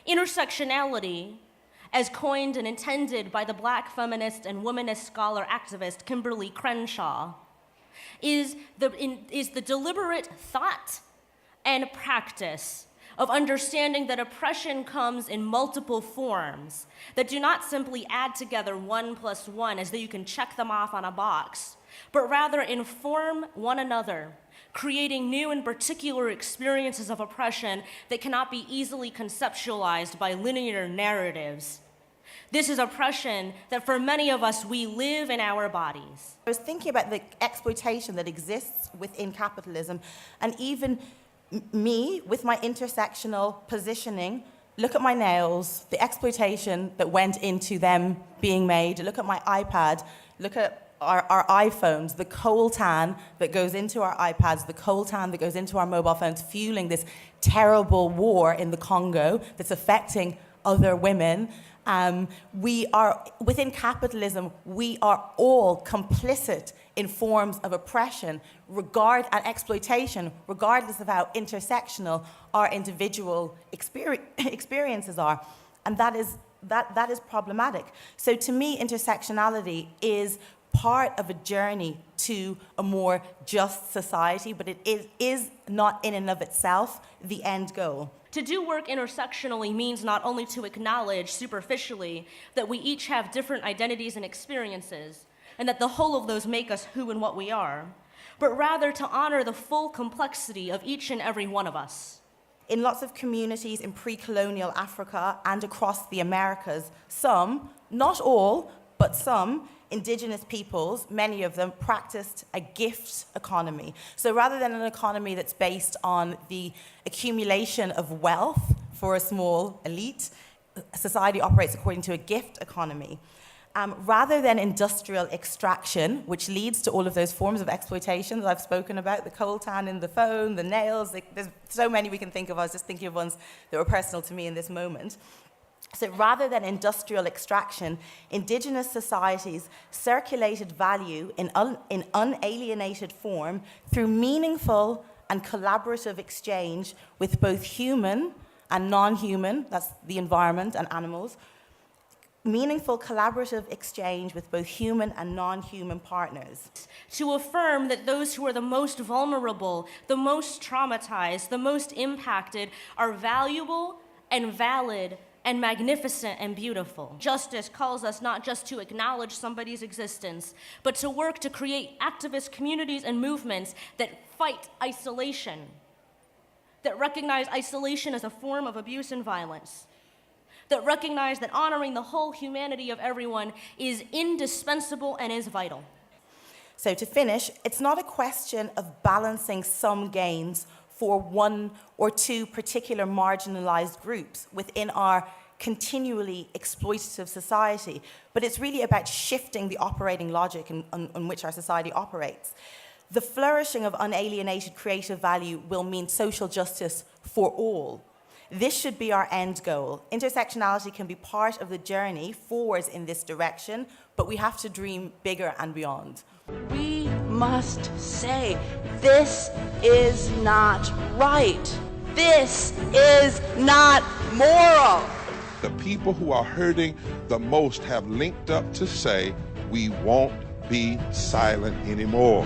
Intersectionality, as coined and intended by the Black feminist and womanist scholar activist Kimberly Crenshaw, is the deliberate thought and practice of understanding that oppression comes in multiple forms that do not simply add together 1 + 1 as though you can check them off on a box, but rather inform one another, creating new and particular experiences of oppression that cannot be easily conceptualized by linear narratives. This is oppression that for many of us, we live in our bodies. I was thinking about the exploitation that exists within capitalism, and even me, with my intersectional positioning, look at my nails, the exploitation that went into them being made, look at my iPad, look at our iPhones, the coltan that goes into our iPads, the coltan that goes into our mobile phones, fueling this terrible war in the Congo that's affecting other women. We are, within capitalism, we are all complicit in forms of oppression and exploitation, regardless of how intersectional our individual experiences are. And that is problematic. So to me, intersectionality is part of a journey to a more just society, but it is not in and of itself the end goal. To do work intersectionally means not only to acknowledge superficially that we each have different identities and experiences, and that the whole of those make us who and what we are, but rather to honor the full complexity of each and every one of us. In lots of communities in pre-colonial Africa and across the Americas, some, not all, but some, indigenous peoples, many of them, practiced a gift economy. So rather than an economy that's based on the accumulation of wealth for a small elite, society operates according to a gift economy. Rather than industrial extraction, which leads to all of those forms of exploitation that I've spoken about, the coltan in the phone, the nails, there's so many we can think of. I was just thinking of ones that were personal to me in this moment. So rather than industrial extraction, indigenous societies circulated value in unalienated form through meaningful and collaborative exchange with both human and non-human, that's the environment and animals, meaningful collaborative exchange with both human and non-human partners. To affirm that those who are the most vulnerable, the most traumatized, the most impacted are valuable and valid and magnificent and beautiful. Justice calls us not just to acknowledge somebody's existence, but to work to create activist communities and movements that fight isolation, that recognize isolation as a form of abuse and violence, that recognize that honoring the whole humanity of everyone is indispensable and is vital. So to finish, it's not a question of balancing some gains for one or two particular marginalized groups within our continually exploitative society, but it's really about shifting the operating logic on which our society operates. The flourishing of unalienated creative value will mean social justice for all. This should be our end goal. Intersectionality can be part of the journey forwards in this direction, but we have to dream bigger and beyond. We must say, this is not right. This is not moral. The people who are hurting the most have linked up to say, we won't be silent anymore.